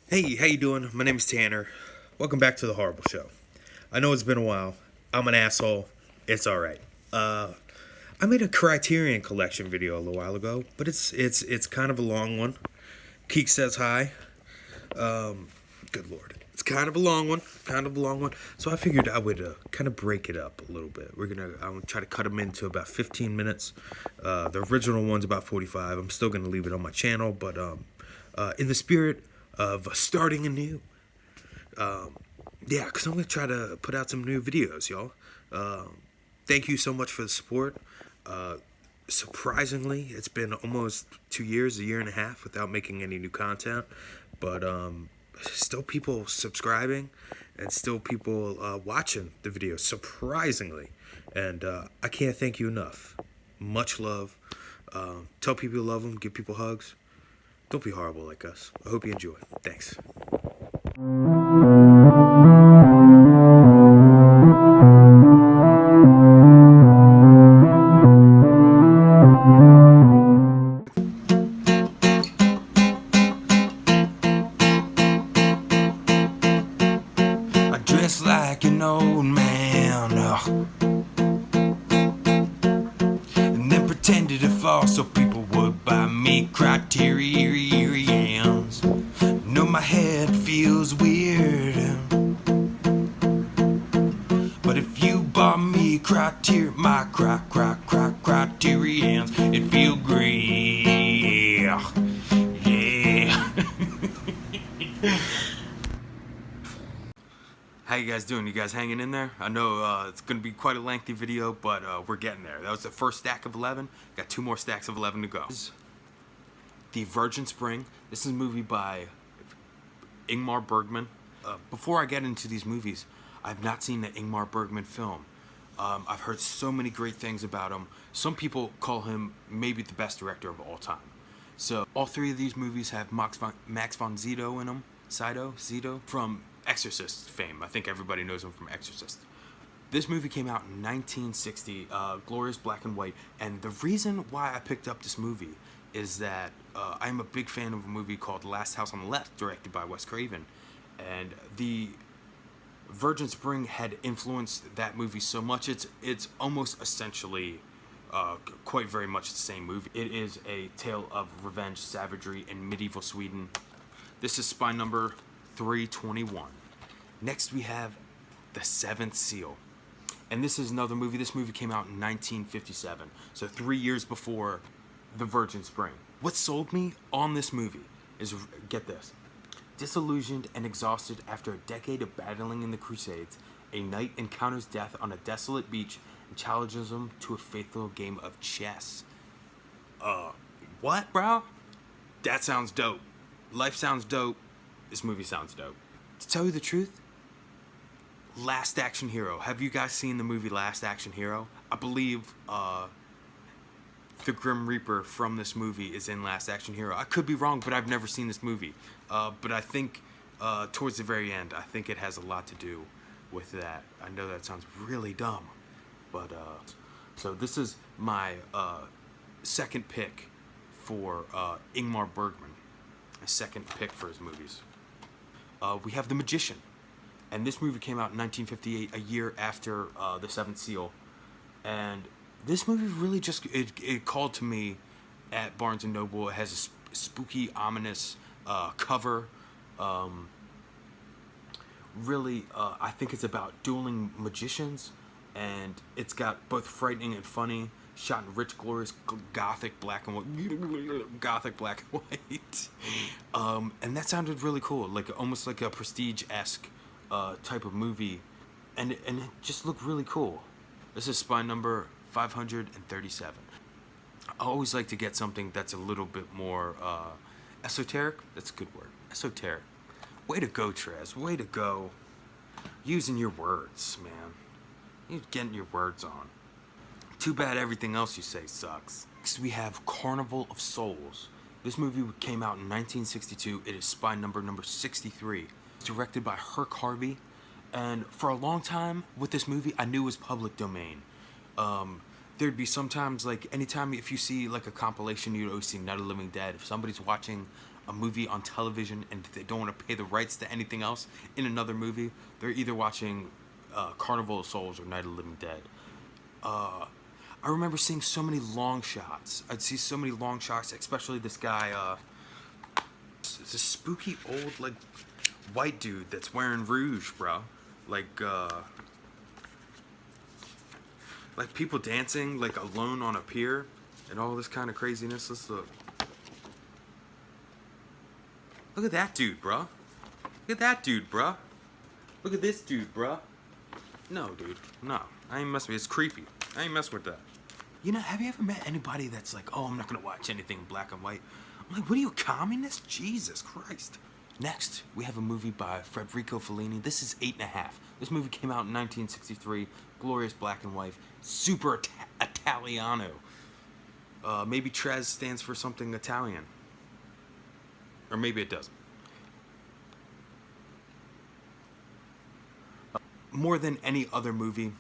Hey, how you doing? My name is Tanner. Welcome back to the Horrible Show. I know it's been a while. I'm an asshole. It's all right. I made a Criterion collection video a little while ago, but it's kind of a long one. Keek says hi. Good lord, it's kind of a long one. So I figured I would kind of break it up a little bit. I'm gonna try to cut them into about 15 minutes. The original one's about 45. I'm still gonna leave it on my channel, but in the spirit of starting anew. Yeah, because I'm going to try to put out some new videos, y'all. Thank you so much for the support. Surprisingly, it's been almost 2 years, a year and a half without making any new content. But still people subscribing and still people watching the videos, surprisingly. And I can't thank you enough. Much love. Tell people you love them, give people hugs. Don't be horrible like us. I hope you enjoy. Thanks. I dress like an old man, and then pretended to fall so people would buy me Criterions. Know my head feels weird, but if you bought me Criterions, it'd feel great. Yeah. How you guys doing? You guys hanging in there? I know it's going to be quite a lengthy video, but we're getting there. That was the first stack of 11. Got 2 more stacks of 11 to go. The Virgin Spring. This is a movie by Ingmar Bergman. Before I get into these movies, I've not seen the Ingmar Bergman film. I've heard so many great things about him. Some people call him maybe the best director of all time. So all 3 of these movies have Max von Sydow in them. Sydow from Exorcist fame. I think everybody knows him from Exorcist. This movie came out in 1960, glorious black and white. And the reason why I picked up this movie is that I'm a big fan of a movie called Last House on the Left, directed by Wes Craven. And the Virgin Spring had influenced that movie so much, it's almost essentially quite very much the same movie. It is a tale of revenge, savagery, in medieval Sweden. This is spine number 321. Next we have The Seventh Seal. And this is another movie. This movie came out in 1957, so 3 years before The Virgin Spring. What sold me on this movie is, get this, disillusioned and exhausted after a decade of battling in the Crusades, a knight encounters death on a desolate beach and challenges him to a faithful game of chess. What, bro? That sounds dope. Life sounds dope. This movie sounds dope. To tell you the truth, Last Action Hero. Have you guys seen the movie Last Action Hero? I believe the Grim Reaper from this movie is in Last Action Hero. I could be wrong, but I've never seen this movie. But I think towards the very end, I think it has a lot to do with that. I know that sounds really dumb, but so this is my second pick for Ingmar Bergman. My second pick for his movies. We have The Magician. And this movie came out in 1958, a year after The Seventh Seal. And this movie really just, it called to me at Barnes & Noble. It has a spooky, ominous cover. Really, I think it's about dueling magicians. And it's got both frightening and funny. Shot in rich, glorious, gothic black and white. Gothic black and white. And that sounded really cool. Like almost like a Prestige-esque type of movie, and it just looked really cool. This is spine number 537. I always like to get something that's a little bit more esoteric. That's a good word. Esoteric. Way to go, Trez. Way to go. Using your words, man. You're getting your words on. Too bad everything else you say sucks. Next we have Carnival of Souls. This movie came out in 1962. It is spine number 63. Directed by Herc Harvey, and for a long time with this movie I knew it was public domain. There'd be sometimes, like, anytime if you see like a compilation, you'd always see Night of the Living Dead. If somebody's watching a movie on television and they don't want to pay the rights to anything else in another movie, they're either watching Carnival of Souls or Night of the Living Dead. I remember seeing so many long shots. I'd see so many long shots, especially this guy, this spooky old, like, white dude that's wearing rouge, bro. Like people dancing, like, alone on a pier and all this kind of craziness. Let's look. Look at that dude, bro. Look at that dude, bro. Look at this dude, bro. No, dude. No. I ain't messing with it. It's creepy. I ain't messing with that. You know, have you ever met anybody that's like, oh, I'm not going to watch anything in black and white? I'm like, what are you, a communist? Jesus Christ. Next, we have a movie by Federico Fellini. This is 8.5. This movie came out in 1963. Glorious black and white. Super Italiano. Maybe Trez stands for something Italian. Or maybe it doesn't. More than any other movie,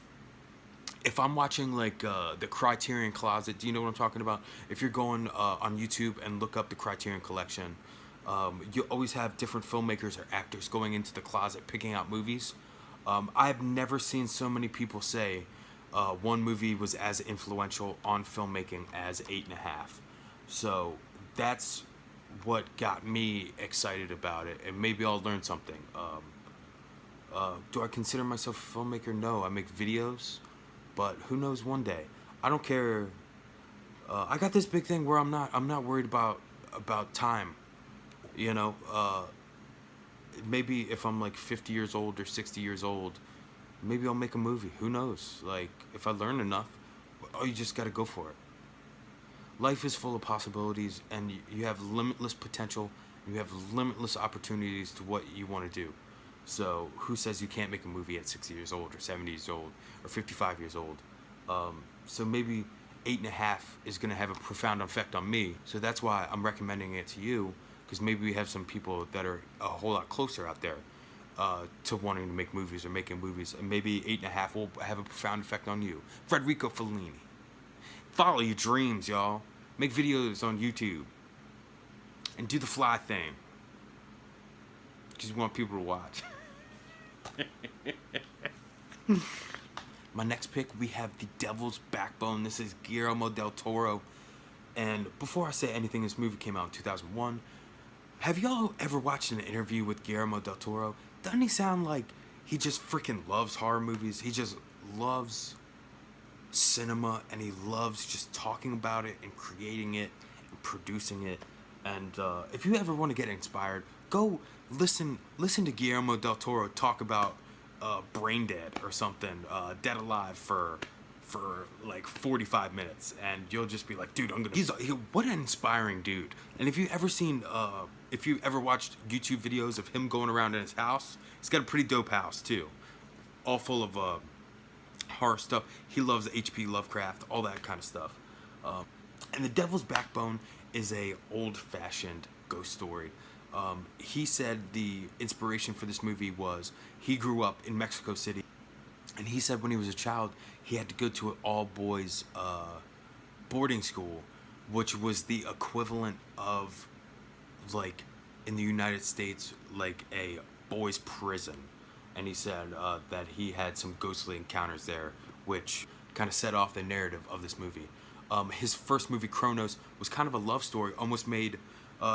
if I'm watching like the Criterion Closet, do you know what I'm talking about? If you're going on YouTube and look up the Criterion Collection, you always have different filmmakers or actors going into the closet picking out movies. I've never seen so many people say one movie was as influential on filmmaking as 8.5. So that's what got me excited about it, and maybe I'll learn something. Do I consider myself a filmmaker? No, I make videos, but who knows one day. I don't care. I got this big thing where I'm not worried about time. You know, maybe if I'm like 50 years old or 60 years old, maybe I'll make a movie. Who knows? Like, if I learn enough, oh, you just got to go for it. Life is full of possibilities, and you have limitless potential, and you have limitless opportunities to what you want to do. So who says you can't make a movie at 60 years old or 70 years old or 55 years old? So maybe 8.5 is going to have a profound effect on me. So that's why I'm recommending it to you, because maybe we have some people that are a whole lot closer out there to wanting to make movies or making movies. And maybe 8.5 will have a profound effect on you. Federico Fellini. Follow your dreams, y'all. Make videos on YouTube. And do the fly thing. Because you want people to watch. My next pick, we have The Devil's Backbone. This is Guillermo del Toro. And before I say anything, this movie came out in 2001. Have y'all ever watched an interview with Guillermo del Toro? Doesn't he sound like he just freaking loves horror movies? He just loves cinema, and he loves just talking about it and creating it and producing it. And if you ever want to get inspired, go listen to Guillermo del Toro talk about Brain Dead or something, Dead Alive for like 45 minutes, and you'll just be like, dude, what an inspiring dude. And if you ever watched YouTube videos of him going around in his house, he's got a pretty dope house too, all full of horror stuff. He loves H.P. Lovecraft, all that kind of stuff. And The Devil's Backbone is a old-fashioned ghost story. He said the inspiration for this movie was he grew up in Mexico City, and he said when he was a child he had to go to an all-boys boarding school, which was the equivalent of, like, in the United States, like a boys' prison. And he said that he had some ghostly encounters there, which kind of set off the narrative of this movie. His first movie, Kronos, was kind of a love story, almost made...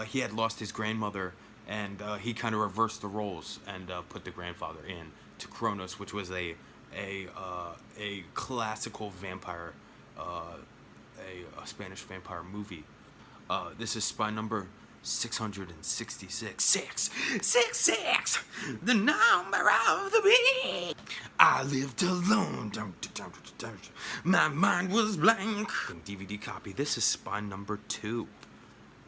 he had lost his grandmother, and he kind of reversed the roles and put the grandfather in to Kronos, which was a classical vampire, a Spanish vampire movie. This is spy number 666. 666, the number of the beast. I lived alone. My mind was blank. DVD copy. This is spy number 2.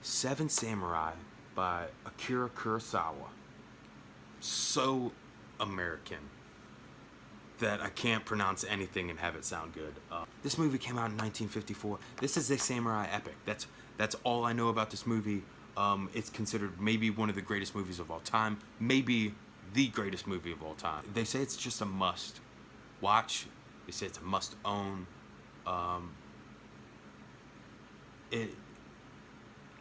Seven Samurai by Akira Kurosawa. So American that I can't pronounce anything and have it sound good. This movie came out in 1954. This is a samurai epic. That's all I know about this movie. It's considered maybe one of the greatest movies of all time. Maybe the greatest movie of all time. They say it's just a must watch. They say it's a must own.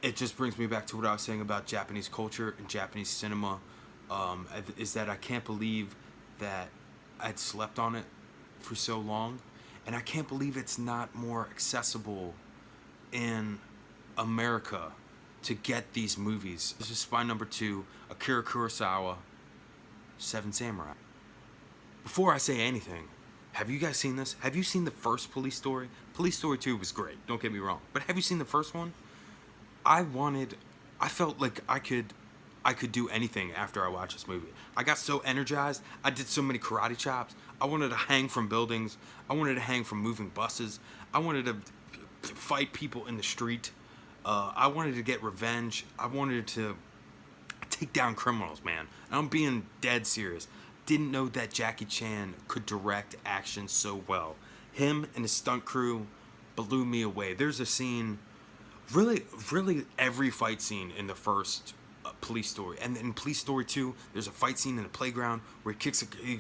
it just brings me back to what I was saying about Japanese culture and Japanese cinema, is that I can't believe that I'd slept on it for so long, and I can't believe it's not more accessible in America to get these movies. This is Spy Number 2, Akira Kurosawa, Seven Samurai. Before I say anything, have you guys seen this? Have you seen the first Police Story? Police Story 2 was great, don't get me wrong. But have you seen the first one? I felt like I could do anything after I watched this movie. I got so energized. I did so many karate chops. I wanted to hang from buildings. I wanted to hang from moving buses. I wanted to fight people in the street. I wanted to get revenge. I wanted to take down criminals, man. And I'm being dead serious. Didn't know that Jackie Chan could direct action so well. Him and his stunt crew blew me away. There's a scene, really every fight scene in the first Police Story. And in Police Story 2, there's a fight scene in the playground where he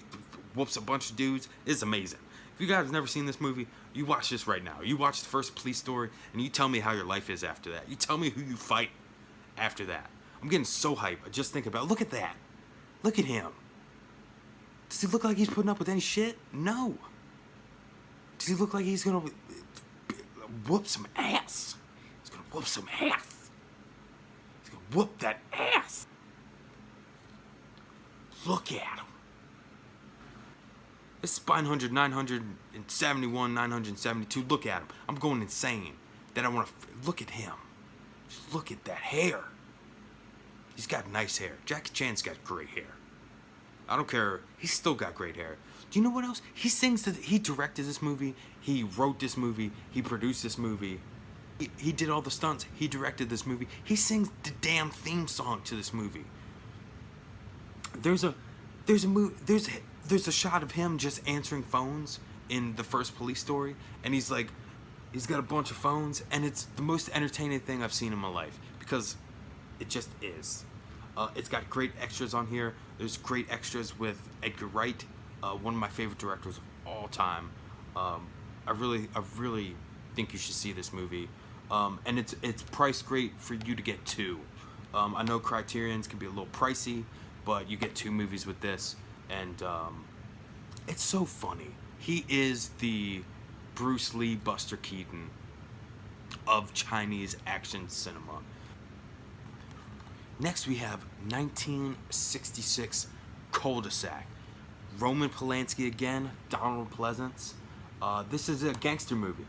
whoops a bunch of dudes. It's amazing. If you guys have never seen this movie, you watch this right now. You watch the first Police Story, and you tell me how your life is after that. You tell me who you fight after that. I'm getting so hyped. I just think about it. Look at that. Look at him. Does he look like he's putting up with any shit? No. Does he look like he's gonna whoop some ass? He's gonna whoop some ass. He's gonna whoop that ass. Look at him. This is Spy 100, 971, 972. Look at him. I'm going insane. Then I want to look at him. Just look at that hair. He's got nice hair. Jackie Chan's got great hair. I don't care. He's still got great hair. Do you know what else? He directed this movie. He wrote this movie. He produced this movie. He did all the stunts. He directed this movie. He sings the damn theme song to this movie. There's a shot of him just answering phones in the first Police Story, and he's got a bunch of phones, and it's the most entertaining thing I've seen in my life, because it just is. It's got great extras on here. There's great extras with Edgar Wright, one of my favorite directors of all time. I really think you should see this movie, and it's priced great for you to get two. I know Criterion's can be a little pricey, but you get two movies with this, and it's so funny. He is the Bruce Lee, Buster Keaton of Chinese action cinema. Next we have 1966 Culdesac. Roman Polanski again, Donald Pleasance. This is a gangster movie.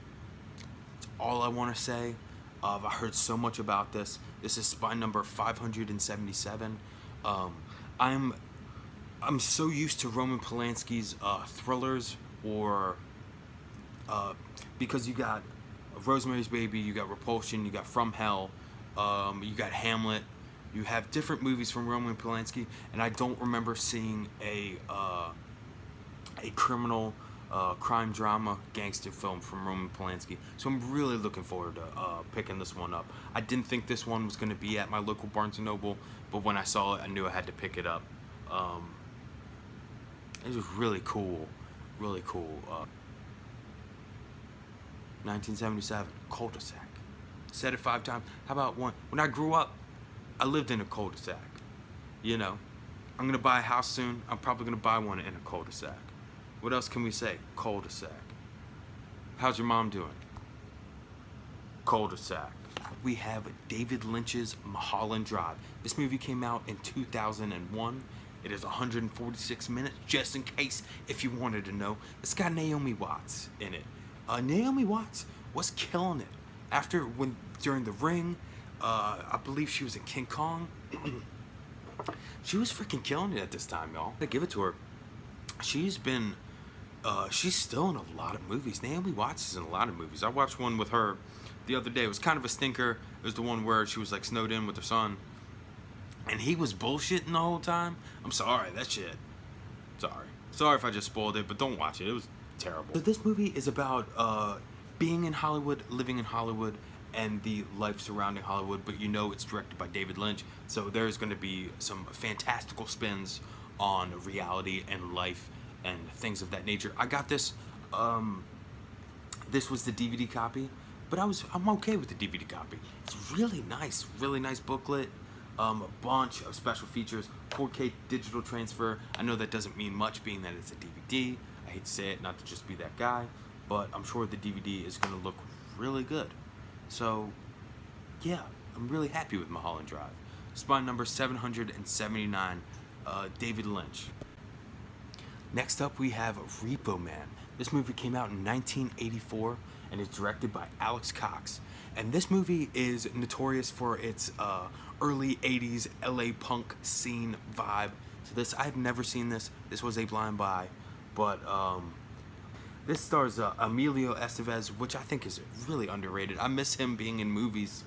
That's all I want to say. I heard so much about this. This is Spy Number 577. I'm so used to Roman Polanski's thrillers, or because you got Rosemary's Baby, you got Repulsion, you got From Hell, you got Hamlet. You have different movies from Roman Polanski, and I don't remember seeing a criminal crime drama gangster film from Roman Polanski. So I'm really looking forward to picking this one up. I didn't think this one was going to be at my local Barnes & Noble, but when I saw it, I knew I had to pick it up. It was really cool, really cool. 1977, Culdesac. Said it 5 times. How about one? When I grew up, I lived in a cul-de-sac. You know, I'm gonna buy a house soon. I'm probably gonna buy one in a cul-de-sac. What else can we say? Cul-de-sac. How's your mom doing? Cul-de-sac. We have David Lynch's Mulholland Drive. This movie came out in 2001. It is 146 minutes, just in case if you wanted to know. It's got Naomi Watts in it. Naomi Watts was killing it. During The Ring, I believe she was in King Kong. She was freaking killing it at this time, y'all. I give it to her. She's still in a lot of movies. Naomi Watts is in a lot of movies. I watched one with her the other day. It was kind of a stinker. It was the one where she was like snowed in with her son, and he was bullshitting the whole time. I'm sorry, that shit. Sorry if I just spoiled it, but don't watch it. It was terrible. So this movie is about being in Hollywood, living in Hollywood, and the life surrounding Hollywood, but you know it's directed by David Lynch, so there's going to be some fantastical spins on reality and life and things of that nature. I got this, this was the DVD copy, but I'm okay with the DVD copy. It's really nice booklet. A bunch of special features, 4K digital transfer. I know that doesn't mean much being that it's a DVD. I hate to say it, not to just be that guy, but I'm sure the DVD is going to look really good. So, yeah, I'm really happy with Mulholland Drive. Spine number 779, David Lynch. Next up, we have Repo Man. This movie came out in 1984 and is directed by Alex Cox. And this movie is notorious for its early 80s LA punk scene vibe. So I've never seen this. This was a blind buy. But this stars Emilio Estevez, which I think is really underrated. I miss him being in movies.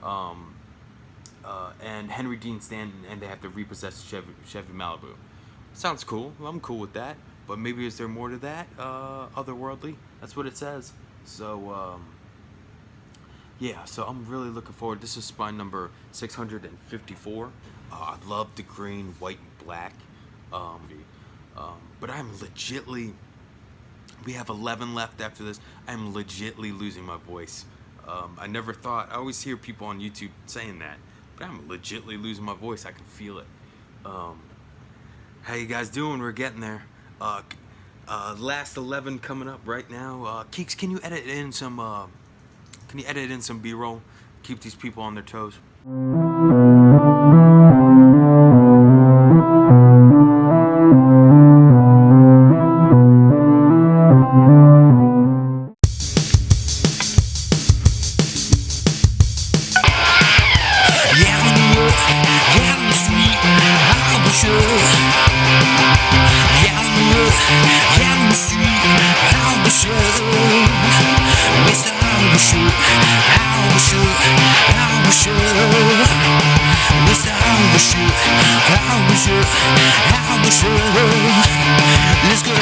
And Henry Dean Stanton, and they have to repossess Chevy Malibu. Sounds cool. Well, I'm cool with that. But maybe is there more to that? Otherworldly? That's what it says. So, yeah, so I'm really looking forward. This is spine number 654. I love the green, white, and black. But I'm legitly, we have 11 left after this. I'm legitly losing my voice. I never thought, I always hear people on YouTube saying that, but I'm legitly losing my voice. I can feel it. How you guys doing? We're getting there. Last 11 coming up right now. Keeks, can you edit in some B-roll? Keep these people on their toes. Let's go.